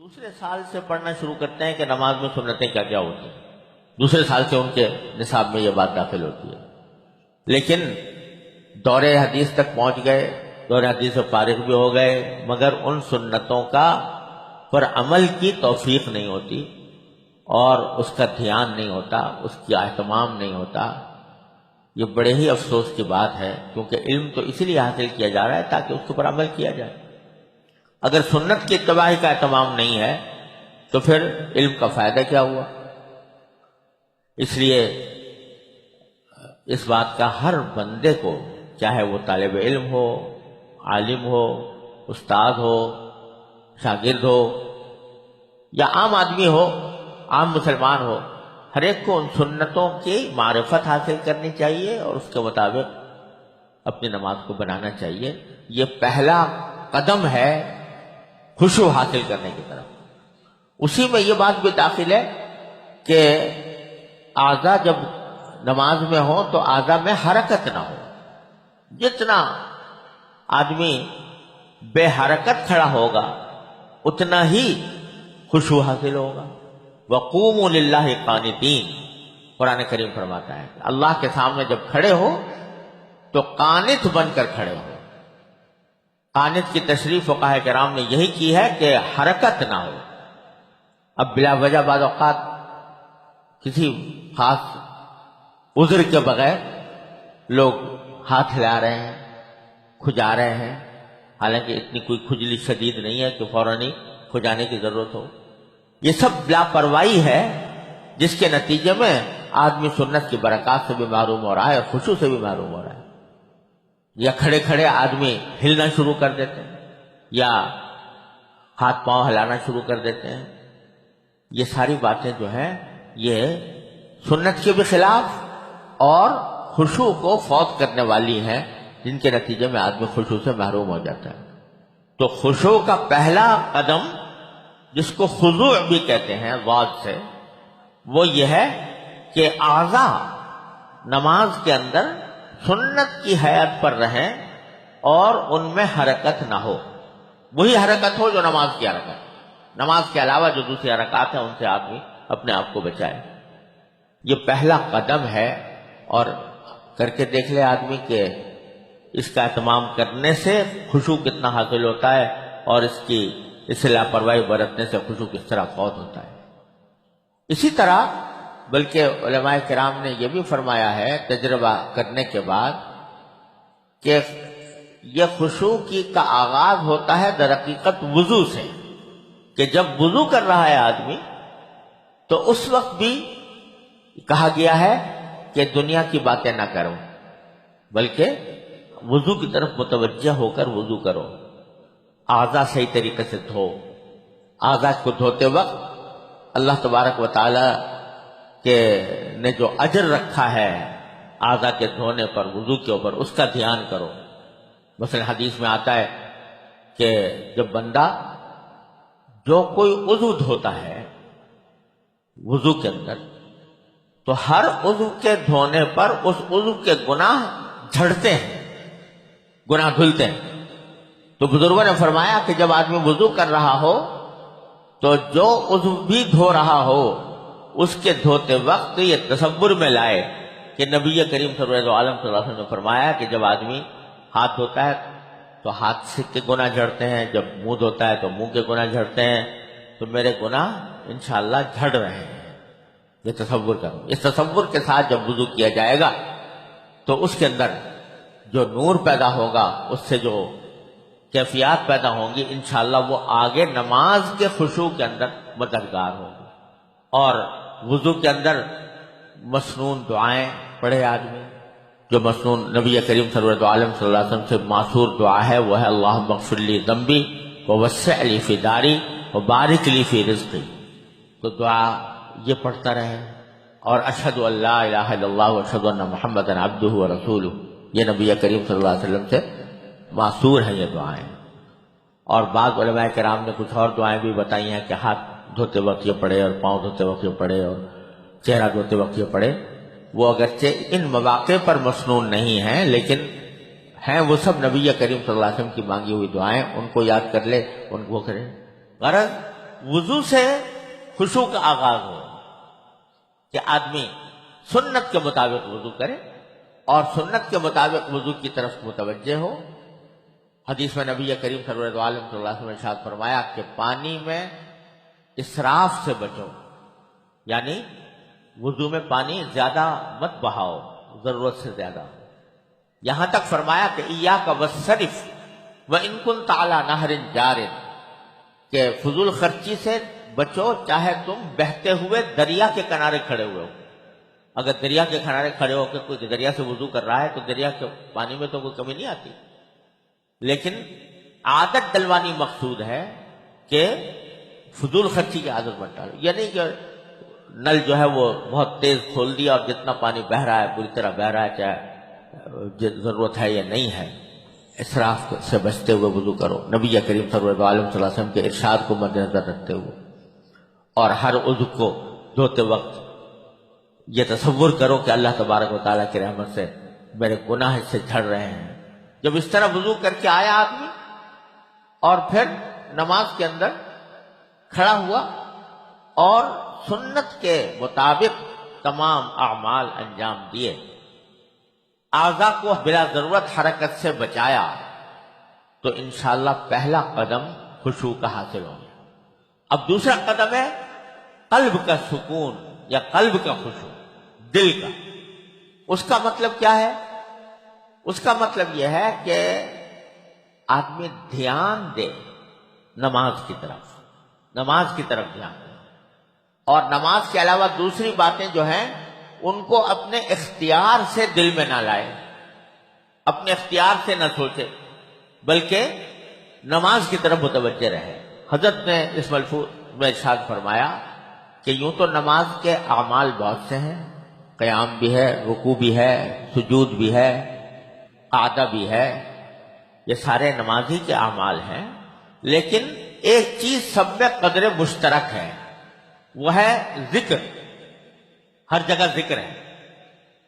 دوسرے سال سے پڑھنا شروع کرتے ہیں کہ نماز میں سنتیں کیا کیا ہوتی ہیں. دوسرے سال سے ان کے نصاب میں یہ بات داخل ہوتی ہے. لیکن دور حدیث تک پہنچ گئے، دور حدیث سے فارغ بھی ہو گئے، مگر ان سنتوں کا پر عمل کی توفیق نہیں ہوتی اور اس کا دھیان نہیں ہوتا، اس کی اہتمام نہیں ہوتا. یہ بڑے ہی افسوس کی بات ہے، کیونکہ علم تو اسی لیے حاصل کیا جا رہا ہے تاکہ اس کے اوپر عمل کیا جائے. اگر سنت کی اتباع کا اہتمام نہیں ہے تو پھر علم کا فائدہ کیا ہوا؟ اس لیے اس بات کا ہر بندے کو، چاہے وہ طالب علم ہو، عالم ہو، استاد ہو، شاگرد ہو یا عام آدمی ہو، عام مسلمان ہو، ہر ایک کو ان سنتوں کی معرفت حاصل کرنی چاہیے اور اس کے مطابق اپنی نماز کو بنانا چاہیے. یہ پہلا قدم ہے خشوع حاصل کرنے کی طرف. اسی میں یہ بات بھی داخل ہے کہ اعضاء جب نماز میں ہو تو اعضاء میں حرکت نہ ہو. جتنا آدمی بے حرکت کھڑا ہوگا اتنا ہی خشوع حاصل ہوگا. وقوموا للہ قانتین، قرآن کریم فرماتا ہے کہ اللہ کے سامنے جب کھڑے ہو تو قانت بن کر کھڑے ہو. قانت کی تشریح فقہاء کرام نے یہی کی ہے کہ حرکت نہ ہو. اب بلا وجہ بعض اوقات کسی خاص عذر کے بغیر لوگ ہاتھ ہلا رہے ہیں، کھجا رہے ہیں، حالانکہ اتنی کوئی کھجلی شدید نہیں ہے کہ فوراً ہی کھجانے کی ضرورت ہو. یہ سب لاپرواہی ہے جس کے نتیجے میں آدمی سنت کی برکات سے بھی محروم ہو رہا ہے، خشوع سے بھی محروم ہو رہا ہے. یا کھڑے کھڑے آدمی ہلنا شروع کر دیتے ہیں یا ہاتھ پاؤں ہلانا شروع کر دیتے ہیں. یہ ساری باتیں جو ہیں یہ سنت کے بھی خلاف اور خشوع کو فوت کرنے والی ہیں، جن کے نتیجے میں آدمی خشوع سے محروم ہو جاتا ہے. تو خشوع کا پہلا قدم، جس کو خضوع بھی کہتے ہیں ضاد سے، وہ یہ ہے کہ اعضاء نماز کے اندر سنت کی حیات پر رہیں اور ان میں حرکت نہ ہو. وہی حرکت ہو جو نماز کی حرکت. نماز کے علاوہ جو دوسری حرکات ہیں ان سے آدمی اپنے آپ کو بچائے. یہ پہلا قدم ہے اور کر کے دیکھ لے آدمی کہ اس کا اہتمام کرنے سے خشوع کتنا حاصل ہوتا ہے اور اس سے لاپرواہی برتنے سے خشوع کس طرح فوت ہوتا ہے. اسی طرح بلکہ علماء کرام نے یہ بھی فرمایا ہے تجربہ کرنے کے بعد کہ یہ خشوع کا آغاز ہوتا ہے در حقیقت وضو سے، کہ جب وضو کر رہا ہے آدمی تو اس وقت بھی کہا گیا ہے کہ دنیا کی باتیں نہ کرو، بلکہ وضو کی طرف متوجہ ہو کر وضو کرو. اعضاء صحیح طریقے سے دھو. اعضاء کو دھوتے وقت اللہ تبارک و تعالی کہ نے جو اجر رکھا ہے اعضاء کے دھونے پر، وضو کے اوپر، اس کا دھیان کرو. مثلا حدیث میں آتا ہے کہ جب بندہ جو کوئی عضو دھوتا ہے وضو کے اندر، تو ہر عضو کے دھونے پر اس عضو کے گناہ جھڑتے ہیں، گناہ دھلتے ہیں. تو بزرگوں نے فرمایا کہ جب آدمی وضو کر رہا ہو تو جو عضو بھی دھو رہا ہو اس کے دھوتے وقت یہ تصور میں لائے کہ نبی کریم صلی اللہ علیہ وسلم نے فرمایا کہ جب آدمی ہاتھ دھوتا ہے تو ہاتھ سے کے گناہ جھڑتے ہیں، جب منہ دھوتا ہے تو منہ کے گناہ جھڑتے ہیں. تو میرے گناہ انشاءاللہ جھڑ رہے ہیں. یہ تصور کرو. اس تصور کے ساتھ جب وضو کیا جائے گا تو اس کے اندر جو نور پیدا ہوگا، اس سے جو کیفیات پیدا ہوں گی، انشاءاللہ وہ آگے نماز کے خشوع کے اندر مددگار ہوگی. اور وضو کے اندر مسنون دعائیں پڑھے آدمی، جو مسنون نبی کریم صلی اللہ علیہ وسلم سے معصور دعا ہے وہ ہے اللہم اغفر لی ذنبی ووسع لی فی داری وبارک لی فی رزقی. تو دعا یہ پڑھتا رہے. اور اشہد ان لا الہ الا اللہ واشہد ان محمدا عبدہ ورسولہ، یہ نبی کریم صلی اللہ علیہ وسلم سے معصور ہیں یہ دعائیں. اور بعض علماء کرام نے کچھ اور دعائیں بھی بتائی ہیں کہ ہاتھ دھوتے وقت یہ پڑھے اور پاؤں دھوتے وقت یہ پڑھے اور چہرہ دھوتے وقت یہ پڑھے. وہ اگرچہ ان مواقع پر مسنون نہیں ہیں لیکن ہیں وہ سب نبی کریم صلی اللہ علیہ وسلم کی مانگی ہوئی دعائیں. ان کو یاد کر لے، ان کو کرے. غرض وضو سے خشوع کا آغاز ہو کہ آدمی سنت کے مطابق وضو کرے اور سنت کے مطابق وضو کی طرف متوجہ ہو۔ حدیث میں نبی کریم صلی اللہ علیہ وسلم نے ارشاد فرمایا کہ پانی میں اسراف سے بچو، یعنی وضو میں پانی زیادہ مت بہاؤ، ضرورت سے زیادہ۔ یہاں تک فرمایا کہ ایاک والصرف وان کنت علی نہر جار، کہ فضول خرچی سے بچو چاہے تم بہتے ہوئے دریا کے کنارے کھڑے ہوئے ہو۔ اگر دریا کے کنارے کھڑے ہو کے کوئی دریا سے وضو کر رہا ہے تو دریا کے پانی میں تو کوئی کمی نہیں آتی، لیکن عادت ڈلوانی مقصود ہے کہ فضول خرچی کی عادت مت ڈالو۔ یہ نہیں کہ نل جو ہے وہ بہت تیز کھول دیا اور جتنا پانی بہہ رہا ہے پوری طرح بہہ رہا ہے، چاہے ضرورت ہے یا نہیں ہے۔ اسراف سے بچتے ہوئے وضو کرو، نبی کریم صلی اللہ علیہ وسلم کے ارشاد کو مد نظر رکھتے ہوئے، اور ہر عضو کو دھوتے وقت یہ تصور کرو کہ اللہ تبارک و تعالیٰ کی رحمت سے میرے گناہ سے جھڑ رہے ہیں۔ جب اس طرح وضو کر کے آیا آدمی اور پھر نماز کے اندر کھڑا ہوا اور سنت کے مطابق تمام اعمال انجام دیے، اعضاء کو بلا ضرورت حرکت سے بچایا، تو انشاءاللہ پہلا قدم خشوع کا حاصل ہو گیا۔ اب دوسرا قدم ہے قلب کا سکون یا قلب کا خشوع، دل کا۔ اس کا مطلب کیا ہے؟ اس کا مطلب یہ ہے کہ آدمی دھیان دے نماز کی طرف دھیان دے، اور نماز کے علاوہ دوسری باتیں جو ہیں ان کو اپنے اختیار سے دل میں نہ لائے، اپنے اختیار سے نہ سوچے، بلکہ نماز کی طرف متوجہ رہے۔ حضرت نے اس ملفوظ میں ارشاد فرمایا کہ یوں تو نماز کے اعمال بہت سے ہیں، قیام بھی ہے، رکوع بھی ہے، سجود بھی ہے، قعدہ بھی ہے، یہ سارے نمازی کے اعمال ہیں، لیکن ایک چیز سب میں قدر مشترک ہے، وہ ہے ذکر۔ ہر جگہ ذکر ہے،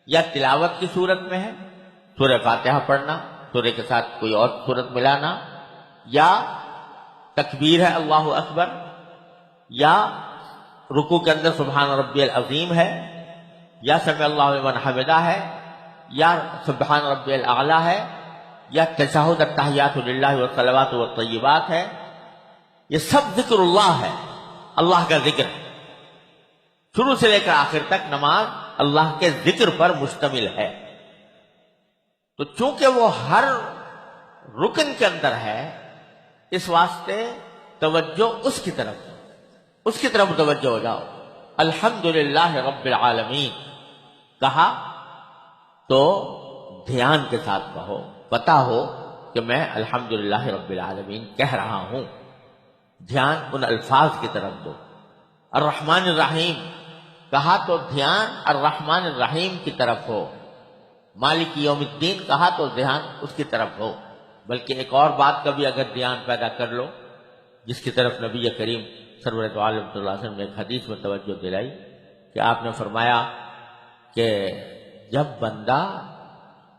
یا تلاوت کی صورت میں ہے، سورہ فاتحہ پڑھنا، سورہ کے ساتھ کوئی اور صورت ملانا، یا تکبیر ہے اللہ اکبر، یا رکوع کے اندر سبحان ربی العظیم ہے، یا سمع اللہ لمن حمدہ ہے، یا سبحان ربی الاعلی ہے، یا تشہد التحیات للہ والصلوات والطیبات ہے۔ یہ سب ذکر اللہ ہے، اللہ کا ذکر ہے۔ شروع سے لے کر آخر تک نماز اللہ کے ذکر پر مشتمل ہے۔ تو چونکہ وہ ہر رکن کے اندر ہے، اس واسطے توجہ اس کی طرف متوجہ ہو جاؤ۔ الحمدللہ رب العالمین کہا تو دھیان کے ساتھ کہو، پتا ہو کہ میں الحمدللہ رب العالمین کہہ رہا ہوں، دھیان ان الفاظ کی طرف دو۔ الرحمن الرحیم کہا تو دھیان الرحمن الرحیم کی طرف ہو، مالک یوم الدین کہا تو دھیان اس کی طرف ہو۔ بلکہ ایک اور بات کا بھی اگر دھیان پیدا کر لو، جس کی طرف نبی کریم سرور عالم صلی اللہ علیہ وسلم نے ایک حدیث میں توجہ دلائی کہ آپ نے فرمایا کہ جب بندہ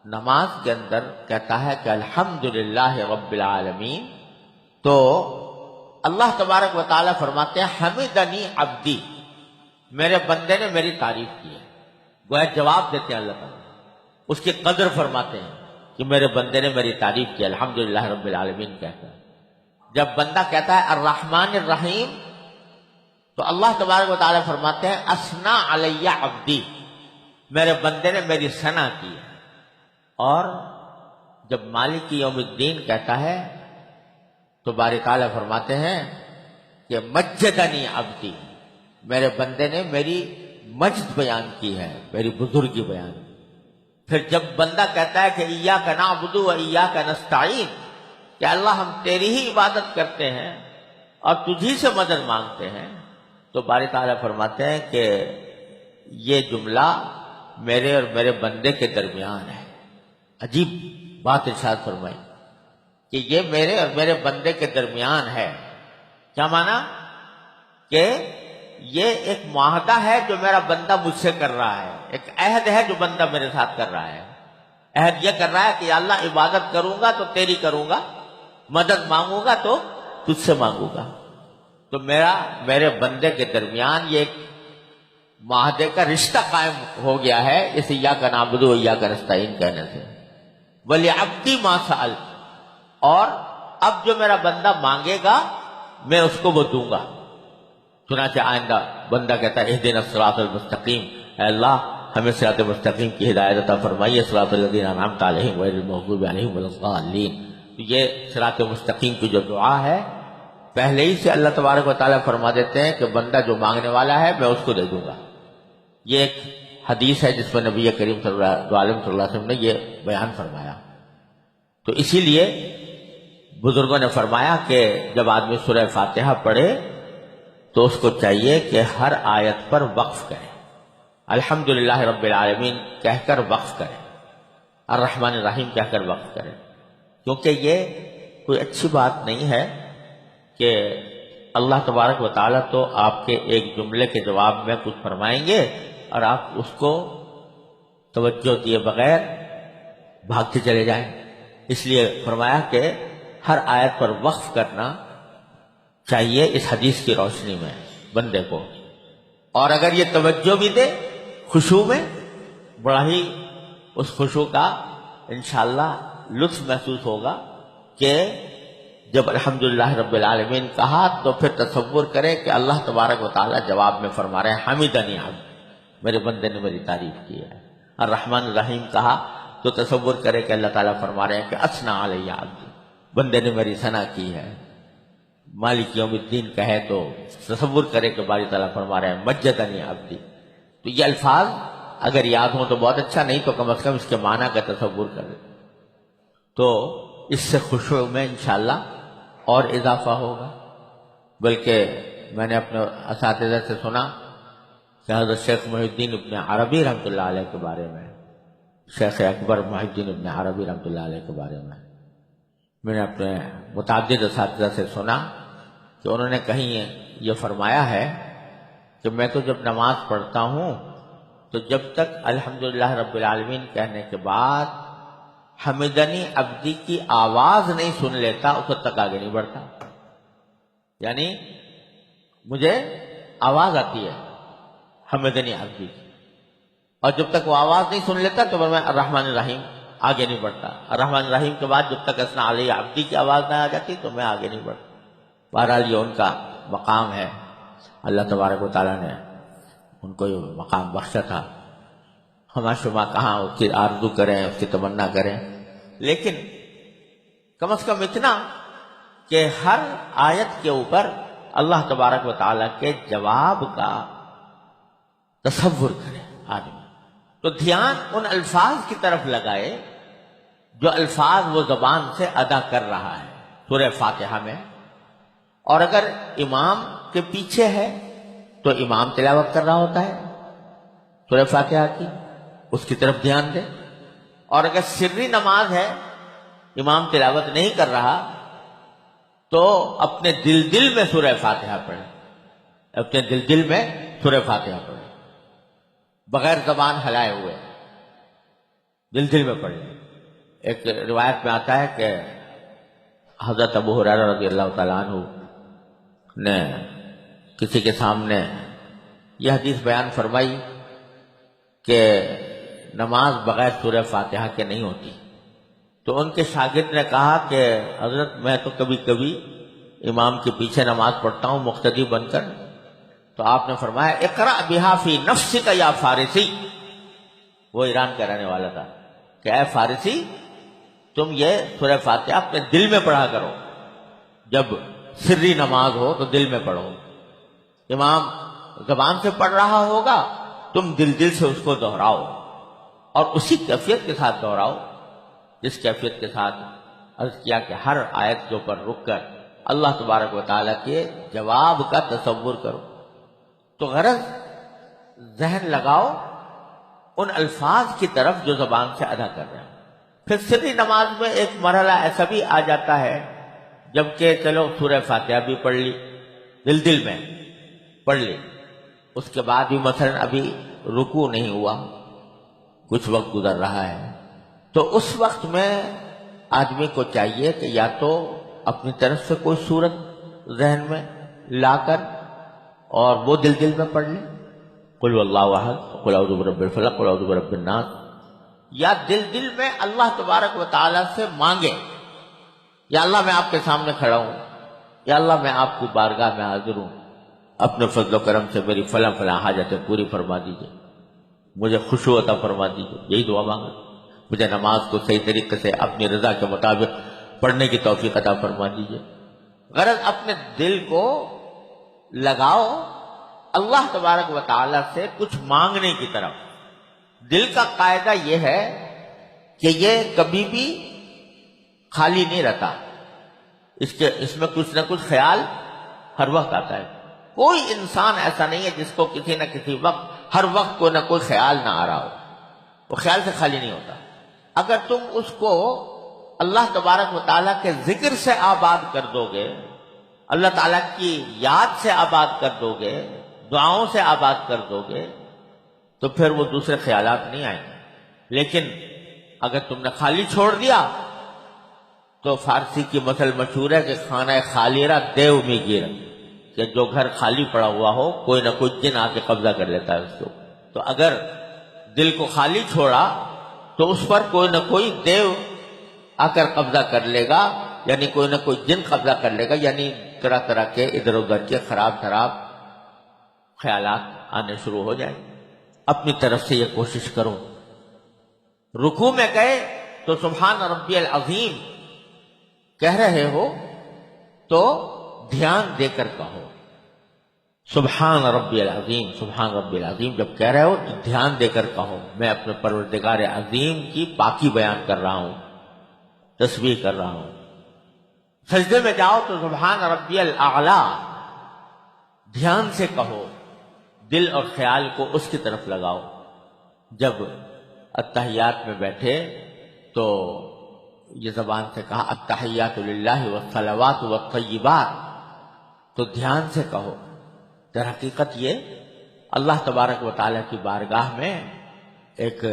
نماز کے اندر کہتا ہے کہ الحمدللہ رب العالمین، تو اللہ تبارک و تعالیٰ فرماتے ہیں حمدنی عبدی، میرے بندے نے میری تعریف کی ہے۔ گویا جواب دیتے ہیں اللہ تعالیٰ، اس کی قدر فرماتے ہیں کہ میرے بندے نے میری تعریف کی، الحمدللہ رب العالمین کہتا ہے۔ جب بندہ کہتا ہے الرحمن الرحیم، تو اللہ تبارک و تعالیٰ فرماتے ہیں اثنا علی عبدی، میرے بندے نے میری ثنا کی ہے۔ اور جب مالک یوم الدین کہتا ہے تو باری تعالیٰ فرماتے ہیں کہ مجدنی عبدی، میرے بندے نے میری مجد بیان کی ہے، میری بزرگی بیان کی۔ پھر جب بندہ کہتا ہے کہ ایاک نعبد و ایاک نستعین، کہ اللہ ہم تیری ہی عبادت کرتے ہیں اور تجھی سے مدد مانگتے ہیں، تو باری تعالیٰ فرماتے ہیں کہ یہ جملہ میرے اور میرے بندے کے درمیان ہے۔ عجیب بات ارشاد فرمائی کہ یہ میرے اور میرے بندے کے درمیان ہے۔ کیا معنی؟ کہ یہ ایک معاہدہ ہے جو میرا بندہ مجھ سے کر رہا ہے، ایک عہد ہے جو بندہ میرے ساتھ کر رہا ہے۔ عہد یہ کر رہا ہے کہ یا اللہ عبادت کروں گا تو تیری کروں گا، مدد مانگوں گا تو تجھ سے مانگوں گا۔ تو میرے بندے کے درمیان یہ ایک معاہدے کا رشتہ قائم ہو گیا ہے اس ایاک نعبد و ایاک نستعین کہنے سے. وَلِعَبْدِي مَا سَأَلَ، اور اب جو میرا بندہ مانگے گا میں اس کو وہ دوں گا. چنانچہ آئندہ بندہ کہتا ہے اہدنا الصراط المستقیم، اے اللہ ہمیں صراط مستقیم کی ہدایت عطا فرمائیے، صراط الذین انعمت علیہم غیر المغضوب علیہم ولا الضالین. تو یہ صراط مستقیم کی جو دعا ہے پہلے ہی سے اللہ تبارک و تعالیٰ فرما دیتے ہیں کہ بندہ جو مانگنے والا ہے میں اس کو دے دوں گا. یہ ایک حدیث ہے جس میں نبی کریم صلی اللہ علیہ وسلم نے یہ بیان فرمایا. تو اسی لیے بزرگوں نے فرمایا کہ جب آدمی سورہ فاتحہ پڑھے تو اس کو چاہیے کہ ہر آیت پر وقف کرے، الحمدللہ رب العالمین کہہ کر وقف کرے، الرحمن الرحیم کہہ کر وقف کرے. کیونکہ یہ کوئی اچھی بات نہیں ہے کہ اللہ تبارک و تعالیٰ تو آپ کے ایک جملے کے جواب میں کچھ فرمائیں گے اور آپ اس کو توجہ دیے بغیر بھاگتے چلے جائیں. اس لیے فرمایا کہ ہر آیت پر وقف کرنا چاہیے اس حدیث کی روشنی میں بندے کو. اور اگر یہ توجہ بھی دے خشوع میں، بڑا ہی اس خشوع کا انشاءاللہ لطف محسوس ہوگا کہ جب الحمدللہ رب العالمین کہا تو پھر تصور کرے کہ اللہ تبارک و تعالیٰ جواب میں فرما رہے ہیں حمیدنی عبدی، میرے بندے نے میری تعریف کی ہے. الرحمن الرحیم کہا تو تصور کرے کہ اللہ تعالیٰ فرما رہے ہیں کہ اثنا علیہ عبدی، بندے نے میری ثنا کی ہے. مالک یوم الدین کہے تو تصور کرے کہ باری تعالیٰ فرما رہے ہیں مجدنی عبدی. تو یہ الفاظ اگر یاد ہوں تو بہت اچھا، نہیں تو کم از کم اس کے معنی کا تصور کرے تو اس سے خشوع میں انشاءاللہ اور اضافہ ہوگا. بلکہ میں نے اپنے اساتذہ سے سنا کہ حضرت شیخ محی الدین ابن عربی رحمۃ اللہ علیہ کے بارے میں، شیخ اکبر محی الدین ابن عربی رحمۃ اللہ علیہ کے بارے میں نے اپنے متعدد اساتذہ سے سنا کہ انہوں نے کہیں یہ فرمایا ہے کہ میں تو جب نماز پڑھتا ہوں تو جب تک الحمدللہ رب العالمین کہنے کے بعد حمدنی عبدی کی آواز نہیں سن لیتا اس وقت تک آگے نہیں بڑھتا. یعنی مجھے آواز آتی ہے حمدنی عبدی کی، اور جب تک وہ آواز نہیں سن لیتا تو میں الرحمن الرحیم آگے نہیں بڑھتا. الرحمن الرحیم کے بعد جب تک اثنا علیہ عبدی کی آواز نہ آ جاتی تو میں آگے نہیں بڑھتا. بہرحال یہ ان کا مقام ہے، اللہ تبارک و تعالیٰ نے ان کو یہ مقام بخشا تھا. ہما شما کہاں اس کی آرزو کریں، اس کی تمنا کریں، لیکن کم از کم اتنا کہ ہر آیت کے اوپر اللہ تبارک و تعالیٰ کے جواب کا تصور کرے آدمی. تو دھیان ان الفاظ کی طرف لگائے جو الفاظ وہ زبان سے ادا کر رہا ہے سورہ فاتحہ میں. اور اگر امام کے پیچھے ہے تو امام تلاوت کر رہا ہوتا ہے سورہ فاتحہ کی، اس کی طرف دھیان دے. اور اگر سری نماز ہے امام تلاوت نہیں کر رہا تو اپنے دل میں سورہ فاتحہ پڑھے، اپنے دل میں سورہ فاتحہ پڑھے بغیر زبان ہلائے ہوئے، دل میں پڑھے. ایک روایت میں آتا ہے کہ حضرت ابو ہریرہ رضی اللہ تعالیٰ عنہ نے کسی کے سامنے یہ حدیث بیان فرمائی کہ نماز بغیر سورہ فاتحہ کے نہیں ہوتی. تو ان کے شاگرد نے کہا کہ حضرت میں تو کبھی کبھی امام کے پیچھے نماز پڑھتا ہوں مقتدی بن کر. تو آپ نے فرمایا اقرأ بہا فی نفسک یا فارسی. وہ ایران کا رہنے والا تھا کہ اے فارسی تم یہ سورہ فاتحہ اپنے دل میں پڑھا کرو، جب سری نماز ہو تو دل میں پڑھو. امام زبان سے پڑھ رہا ہوگا تم دل سے اس کو دہراؤ اور اسی کیفیت کے ساتھ دہراؤ جس کیفیت کے ساتھ عرض کیا کہ ہر آیت کے اوپر رک کر اللہ تبارک و تعالیٰ کے جواب کا تصور کرو. تو غرض ذہن لگاؤ ان الفاظ کی طرف جو زبان سے ادا کر رہے ہیں. پھر سری نماز میں ایک مرحلہ ایسا بھی آ جاتا ہے جبکہ چلو سورہ فاتحہ بھی پڑھ لی، دل میں پڑھ لی، اس کے بعد بھی مثلا ابھی رکوع نہیں ہوا، کچھ وقت گزر رہا ہے، تو اس وقت میں آدمی کو چاہیے کہ یا تو اپنی طرف سے کوئی صورت ذہن میں لا کر اور وہ دل میں پڑھ لیں، قل واللہ احد، قل اعوذ برب الفلق، قل اعوذ برب الناس، یا دل میں اللہ تبارک و تعالیٰ سے مانگے، یا اللہ میں آپ کے سامنے کھڑا ہوں، یا اللہ میں آپ کی بارگاہ میں حاضر ہوں، اپنے فضل و کرم سے میری فلاں فلاں حاجتیں پوری فرما دیجیے، مجھے خشوع عطا فرما دیجیے، یہی دعا مانگا، مجھے نماز کو صحیح طریقے سے اپنی رضا کے مطابق پڑھنے کی توفیق عطا فرما دیجیے۔ غرض اپنے دل کو لگاؤ اللہ تبارک و تعالیٰ سے کچھ مانگنے کی طرف۔ دل کا قاعدہ یہ ہے کہ یہ کبھی بھی خالی نہیں رہتا، اس میں کچھ نہ کچھ خیال ہر وقت آتا ہے۔ کوئی انسان ایسا نہیں ہے جس کو کسی نہ کسی وقت ہر وقت کوئی نہ کوئی خیال نہ آ رہا ہو، وہ خیال سے خالی نہیں ہوتا۔ اگر تم اس کو اللہ تبارک و تعالیٰ کے ذکر سے آباد کر دو گے، اللہ تعالیٰ کی یاد سے آباد کر دو گے، دعاؤں سے آباد کر دو گے، تو پھر وہ دوسرے خیالات نہیں آئیں گے۔ لیکن اگر تم نے خالی چھوڑ دیا تو فارسی کی مثل مشہور ہے کہ خانہ خالی را دیو میں گر، کہ جو گھر خالی پڑا ہوا ہو کوئی نہ کوئی جن آ کے قبضہ کر لیتا ہے اس کو۔ تو اگر دل کو خالی چھوڑا تو اس پر کوئی نہ کوئی دیو آ کر قبضہ کر لے گا، یعنی کوئی نہ کوئی جن قبضہ کر لے گا، یعنی طرح طرح کے ادھر ادھر کے خراب خیالات آنے شروع ہو جائیں۔ اپنی طرف سے یہ کوشش کرو، رکوع میں گئے تو سبحان ربی العظیم کہہ رہے ہو تو دھیان دے کر کہو، سبحان ربی العظیم، سبحان ربی العظیم جب کہہ رہے ہو تو دھیان دے کر کہو، میں اپنے پروردگار عظیم کی پاکی بیان کر رہا ہوں، تسبیح کر رہا ہوں۔ سجدے میں جاؤ تو سبحان ربی الاعلی دھیان سے کہو، دل اور خیال کو اس کی طرف لگاؤ۔ جب التحیات میں بیٹھے تو یہ زبان سے کہا التحیات للہ والصلوات والطیبات، تو دھیان سے کہو۔ در حقیقت یہ اللہ تبارک و تعالیٰ کی بارگاہ میں ایک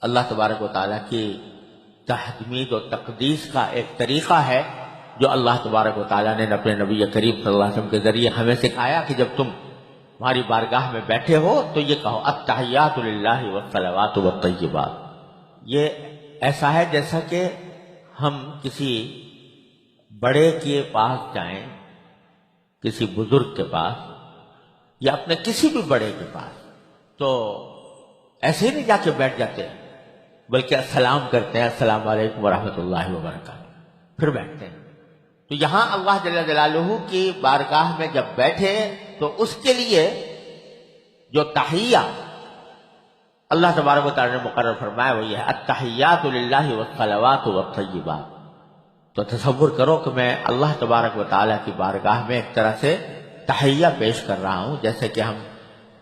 اللہ تبارک و تعالیٰ کی تحمید و تقدیس کا ایک طریقہ ہے جو اللہ تبارک و تعالیٰ نے اپنے نبی کریم صلی اللہ علیہ وسلم کے ذریعے ہمیں سکھایا کہ جب تم ہماری بارگاہ میں بیٹھے ہو تو یہ کہو التحیات للہ والصلوات والطیبات۔ یہ ایسا ہے جیسا کہ ہم کسی بڑے کے پاس جائیں، کسی بزرگ کے پاس یا اپنے کسی بھی بڑے کے پاس، تو ایسے ہی نہیں جا کے بیٹھ جاتے ہیں بلکہ السلام کرتے ہیں، السلام علیکم ورحمۃ اللہ وبرکاتہ، پھر بیٹھتے ہیں۔ تو یہاں اللہ جل جلالہ کی بارگاہ میں جب بیٹھے تو اس کے لیے جو تحیہ اللہ تبارک و تعالیٰ نے مقرر فرمایا وہ یہ ہے التحیات للہ والصلوات والطیبات۔ تو تصور کرو کہ میں اللہ تبارک و تعالیٰ کی بارگاہ میں ایک طرح سے تحیہ پیش کر رہا ہوں، جیسے کہ ہم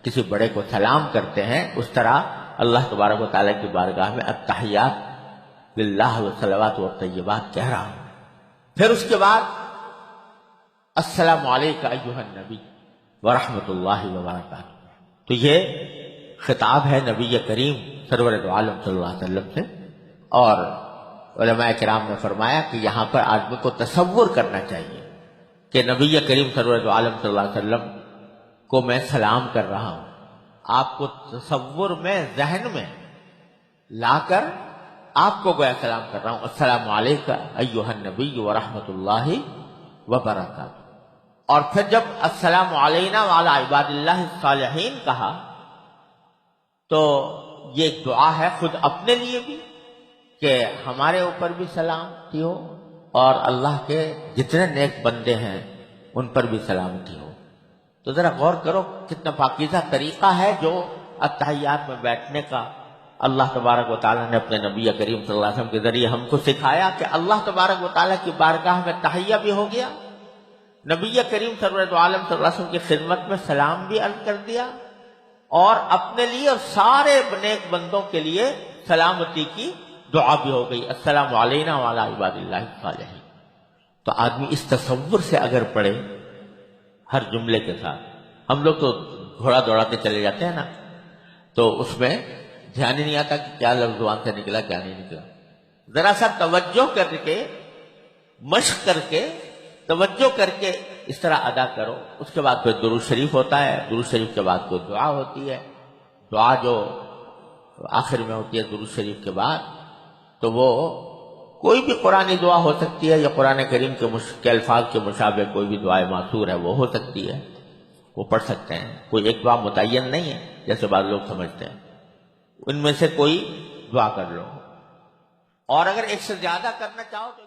کسی بڑے کو سلام کرتے ہیں، اس طرح اللہ تبارک و تعالیٰ کی بارگاہ میں التحیات للہ والصلوات والطیبات کہہ رہا ہوں۔ پھر اس کے بعد السلام علیکم ایھا النبی ورحمۃ اللہ وبرکاتہ۔ تو یہ خطاب ہے نبی کریم سرور دو عالم صلی اللہ علیہ وسلم سے، اور علماء کرام نے فرمایا کہ یہاں پر آدمی کو تصور کرنا چاہیے کہ نبی کریم سرور دو عالم صلی اللہ علیہ وسلم کو میں سلام کر رہا ہوں۔ آپ کو تصور میں ذہن میں لا کر آپ کو گویا سلام کر رہا ہوں، السلام علیکم ایھا النبی ورحمۃ اللہ وبرکاتہ۔ اور پھر جب السلام علینا وعلی عباد اللہ الصالحین کہا تو یہ ایک دعا ہے خود اپنے لیے بھی کہ ہمارے اوپر بھی سلامتی ہو اور اللہ کے جتنے نیک بندے ہیں ان پر بھی سلامتی ہو۔ تو ذرا غور کرو کتنا پاکیزہ طریقہ ہے جو التحیات میں بیٹھنے کا اللہ تبارک و تعالیٰ نے اپنے نبی کریم صلی اللہ علیہ وسلم کے ذریعے ہم کو سکھایا کہ اللہ تبارک و تعالیٰ کی بارگاہ میں تحیہ بھی ہو گیا، نبی کریم سرور دو عالم صلی اللہ علیہ وسلم کی خدمت میں سلام بھی عرض کر دیا، اور اپنے لیے اور سارے نیک بندوں کے لیے سلامتی کی دعا بھی ہو گئی، السلام علینا وعلی عباد اللہ الصالحین۔ تو آدمی اس تصور سے اگر پڑھے ہر جملے کے ساتھ، ہم لوگ تو گھوڑا دوڑاتے چلے جاتے ہیں نا، تو اس میں دھیان ہی نہیں آتا کہ کیا لفظ زبان سے نکلا کیا نہیں نکلا۔ ذرا سا توجہ کر کے، مشق کر کے، توجہ کر کے اس طرح ادا کرو. اس کے بعد پھر درود شریف ہوتا ہے. درود شریف کے بعد کوئی دعا ہوتی ہے. دعا جو آخر میں ہوتی ہے درود شریف کے بعد، تو وہ کوئی بھی قرآنی دعا ہو سکتی ہے یا قرآن کریم کے الفاظ کے مشابہ کوئی بھی دعائے معصور ہے وہ ہو سکتی ہے، وہ پڑھ سکتے ہیں. کوئی ایک دعا متعین نہیں ہے جیسے بعض لوگ سمجھتے ہیں. ان میں سے کوئی دعا کر لو. اور اگر ایک سے زیادہ کرنا چاہو تو